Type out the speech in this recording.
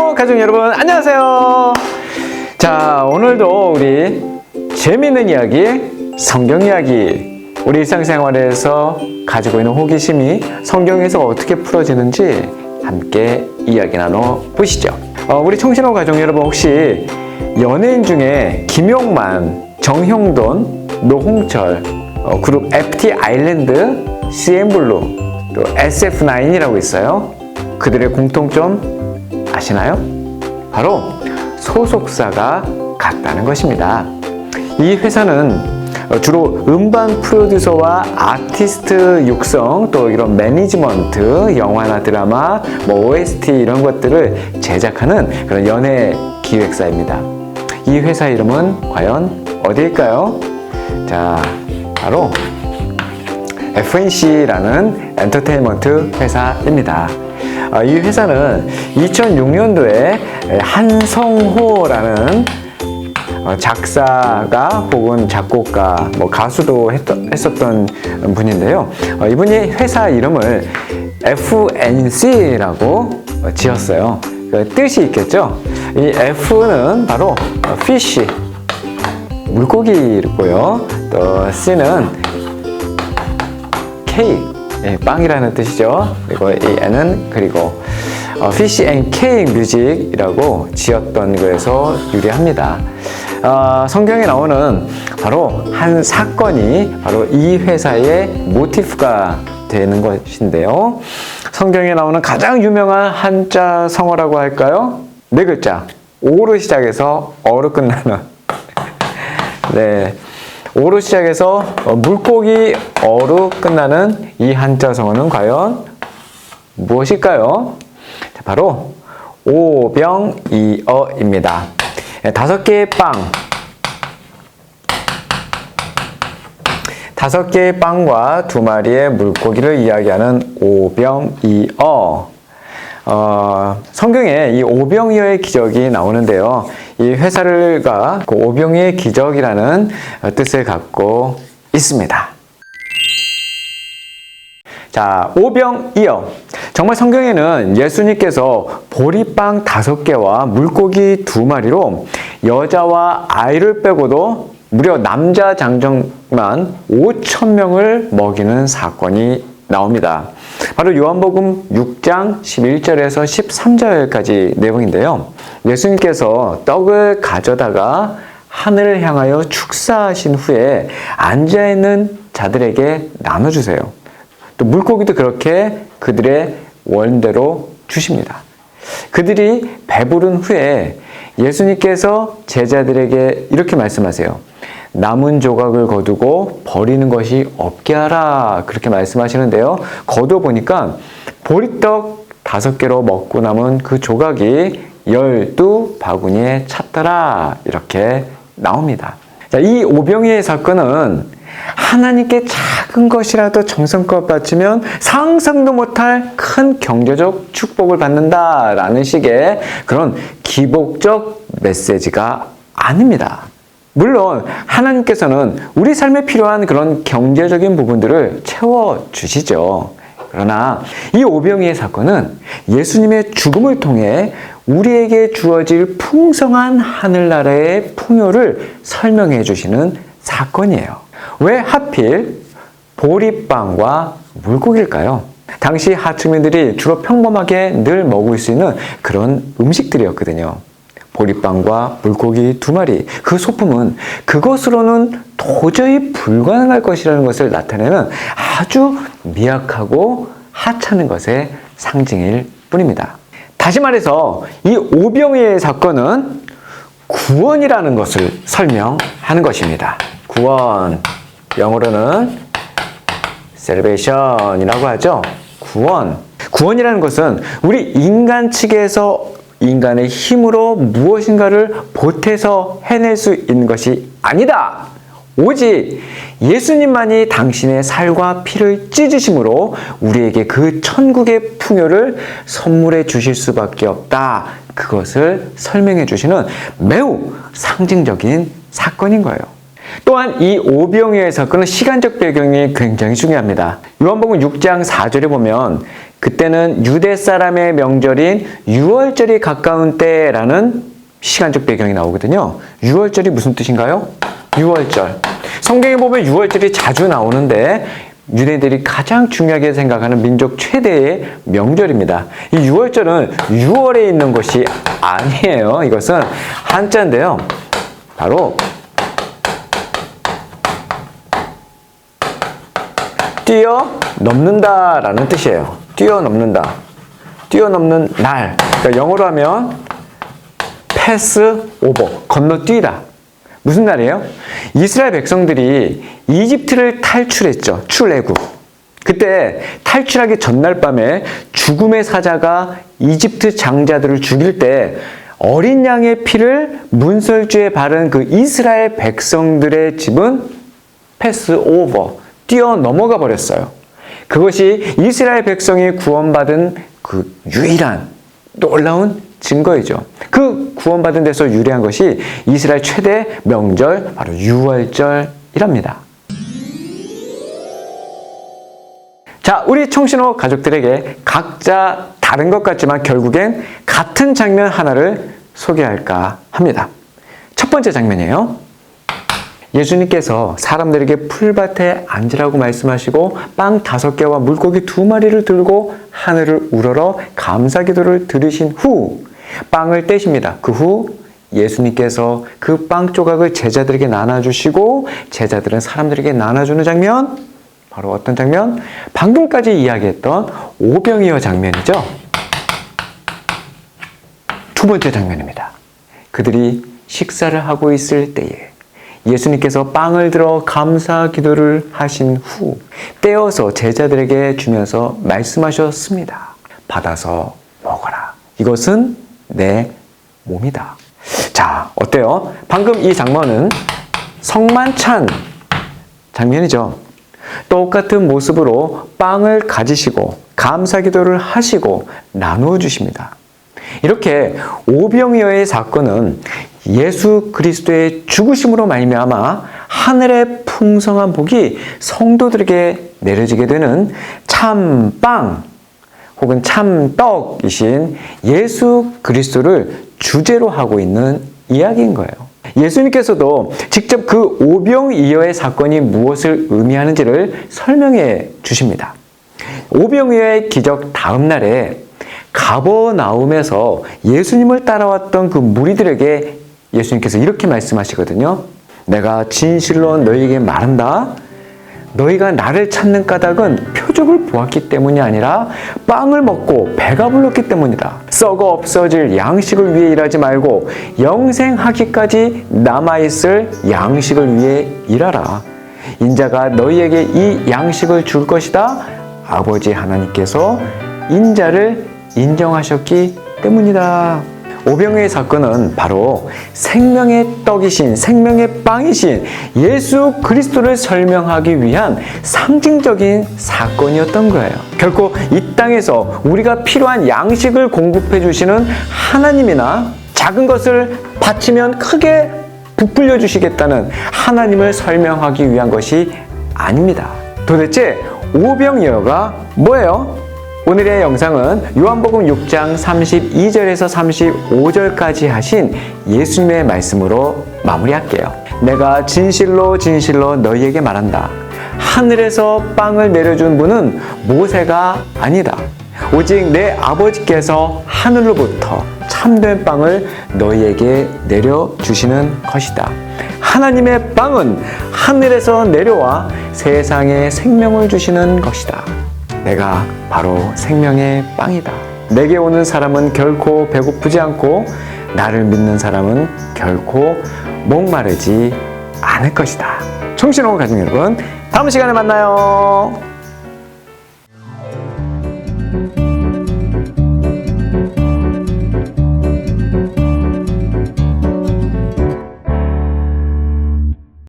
청신호 가족 여러분 안녕하세요. 자, 오늘도 우리 재미있는 이야기, 성경 이야기, 우리 일상생활에서 가지고 있는 호기심이 성경에서 어떻게 풀어지는지 함께 이야기 나눠 보시죠. 우리 청신호 가족 여러분, 혹시 연예인 중에 김용만, 정형돈, 노홍철, 그룹 FT 아일랜드, CN블루, 또 SF9이라고 있어요. 그들의 공통점 아시나요? 바로 소속사가 같다는 것입니다. 이 회사는 주로 음반 프로듀서와 아티스트 육성, 또 이런 매니지먼트, 영화나 드라마, OST 이런 것들을 제작하는 그런 연예 기획사입니다. 이 회사 이름은 과연 어디일까요? 자, 바로 FNC라는 엔터테인먼트 회사입니다. 이 회사는 2006년도에 한성호라는 작사가 혹은 작곡가, 가수도 했었던 분인데요. 이분이 회사 이름을 FNC라고 지었어요. 그 뜻이 있겠죠? 이 F는 바로 fish, 물고기고요. 또 C는 cake, 빵이라는 뜻이죠. 그리고 이 N은 그리고 Fish and Cake Music이라고 지었던 거에서 유래합니다. 성경에 나오는 바로 한 사건이 바로 이 회사의 모티프가 되는 것인데요. 성경에 나오는 가장 유명한 한자 성어라고 할까요? 네 글자, 오로 시작해서 어로 끝나는 네, 오로 시작해서 물고기 어로 끝나는 이 한자 성어는 과연 무엇일까요? 바로 오병이어입니다. 5개의 빵, 5개의 빵과 2마리의 물고기를 이야기하는 오병이어. 성경에 이 오병이어의 기적이 나오는데요. 이 회사가 그 오병이어의 기적이라는 뜻을 갖고 있습니다. 자, 오병이어. 정말 성경에는 예수님께서 보리빵 5개와 물고기 2마리로 여자와 아이를 빼고도 무려 남자 장정만 5,000명을 먹이는 사건이 나옵니다. 바로 요한복음 6장 11절에서 13절까지 내용인데요. 예수님께서 떡을 가져다가 하늘을 향하여 축사하신 후에 앉아있는 자들에게 나눠주세요. 또 물고기도 그렇게 그들의 원대로 주십니다. 그들이 배부른 후에 예수님께서 제자들에게 이렇게 말씀하세요. 남은 조각을 거두고 버리는 것이 없게 하라, 그렇게 말씀하시는데요. 거두어 보니까 보리떡 5개로 먹고 남은 그 조각이 12바구니에 찼더라, 이렇게 나옵니다. 자, 이 오병이어의 사건은 하나님께 작은 것이라도 정성껏 바치면 상상도 못할 큰 경제적 축복을 받는다라는 식의 그런 기복적 메시지가 아닙니다. 물론 하나님께서는 우리 삶에 필요한 그런 경제적인 부분들을 채워주시죠. 그러나 이 오병이어의 사건은 예수님의 죽음을 통해 우리에게 주어질 풍성한 하늘나라의 풍요를 설명해 주시는 사건이에요. 왜 하필 보리빵과 물고기일까요? 당시 하층민들이 주로 평범하게 늘 먹을 수 있는 그런 음식들이었거든요. 보리빵과 물고기 2마리, 그 소품은 그것으로는 도저히 불가능할 것이라는 것을 나타내는 아주 미약하고 하찮은 것의 상징일 뿐입니다. 다시 말해서 이 오병이어의 사건은 구원이라는 것을 설명하는 것입니다. 구원, 영어로는 salvation이라고 하죠. 구원이라는 것은 우리 인간 측에서 인간의 힘으로 무엇인가를 보태서 해낼 수 있는 것이 아니다. 오직 예수님만이 당신의 살과 피를 찢으심으로 우리에게 그 천국의 풍요를 선물해 주실 수밖에 없다. 그것을 설명해 주시는 매우 상징적인 사건인 거예요. 또한 이 오병이어의 사건은 시간적 배경이 굉장히 중요합니다. 요한복음 6장 4절에 보면 그때는 유대 사람의 명절인 유월절이 가까운 때라는 시간적 배경이 나오거든요. 유월절이 무슨 뜻인가요? 유월절. 성경에 보면 유월절이 자주 나오는데 유대인들이 가장 중요하게 생각하는 민족 최대의 명절입니다. 이 유월절은 6월에 있는 것이 아니에요. 이것은 한자인데요. 바로 뛰어넘는다라는 뜻이에요. 뛰어넘는다. 뛰어넘는 날. 그러니까 영어로 하면 패스 오버, 건너뛰다. 무슨 날이에요? 이스라엘 백성들이 이집트를 탈출했죠. 출애굽. 그때 탈출하기 전날 밤에 죽음의 사자가 이집트 장자들을 죽일 때 어린 양의 피를 문설주에 바른 그 이스라엘 백성들의 집은 패스 오버, 뛰어넘어가 버렸어요. 그것이 이스라엘 백성이 구원받은 그 유일한 놀라운 증거이죠. 그 구원받은 데서 유래한 것이 이스라엘 최대 명절, 바로 유월절이랍니다. 자, 우리 청신호 가족들에게 각자 다른 것 같지만 결국엔 같은 장면 하나를 소개할까 합니다. 첫 번째 장면이에요. 예수님께서 사람들에게 풀밭에 앉으라고 말씀하시고 빵 5개와 물고기 2마리를 들고 하늘을 우러러 감사기도를 드리신 후 빵을 떼십니다. 그 후 예수님께서 그 빵 조각을 제자들에게 나눠주시고 제자들은 사람들에게 나눠주는 장면, 바로 어떤 장면? 방금까지 이야기했던 오병이어 장면이죠. 두 번째 장면입니다. 그들이 식사를 하고 있을 때에 예수님께서 빵을 들어 감사 기도를 하신 후 떼어서 제자들에게 주면서 말씀하셨습니다. 받아서 먹어라. 이것은 내 몸이다. 자, 어때요? 방금 이 장면은 성만찬 장면이죠. 똑같은 모습으로 빵을 가지시고 감사 기도를 하시고 나누어 주십니다. 이렇게 오병이어의 사건은 예수 그리스도의 죽으심으로 말미암아 하늘의 풍성한 복이 성도들에게 내려지게 되는 참빵 혹은 참떡이신 예수 그리스도를 주제로 하고 있는 이야기인 거예요. 예수님께서도 직접 그 오병이어의 사건이 무엇을 의미하는지를 설명해 주십니다. 오병이어의 기적 다음 날에 가버나움에서 예수님을 따라왔던 그 무리들에게 예수님께서 이렇게 말씀하시거든요. 내가 진실로 너희에게 말한다. 너희가 나를 찾는 까닭은 표적을 보았기 때문이 아니라 빵을 먹고 배가 불렀기 때문이다. 썩어 없어질 양식을 위해 일하지 말고 영생하기까지 남아있을 양식을 위해 일하라. 인자가 너희에게 이 양식을 줄 것이다. 아버지 하나님께서 인자를 인정하셨기 때문이다. 오병이어의 사건은 바로 생명의 떡이신, 생명의 빵이신 예수 그리스도를 설명하기 위한 상징적인 사건이었던 거예요. 결코 이 땅에서 우리가 필요한 양식을 공급해 주시는 하나님이나 작은 것을 바치면 크게 부풀려 주시겠다는 하나님을 설명하기 위한 것이 아닙니다. 도대체 오병이어가 뭐예요? 오늘의 영상은 요한복음 6장 32절에서 35절까지 하신 예수님의 말씀으로 마무리할게요. 내가 진실로 진실로 너희에게 말한다. 하늘에서 빵을 내려준 분은 모세가 아니다. 오직 내 아버지께서 하늘로부터 참된 빵을 너희에게 내려주시는 것이다. 하나님의 빵은 하늘에서 내려와 세상에 생명을 주시는 것이다. 내가 바로 생명의 빵이다. 내게 오는 사람은 결코 배고프지 않고 나를 믿는 사람은 결코 목마르지 않을 것이다. 청신호 가족 여러분, 다음 시간에 만나요.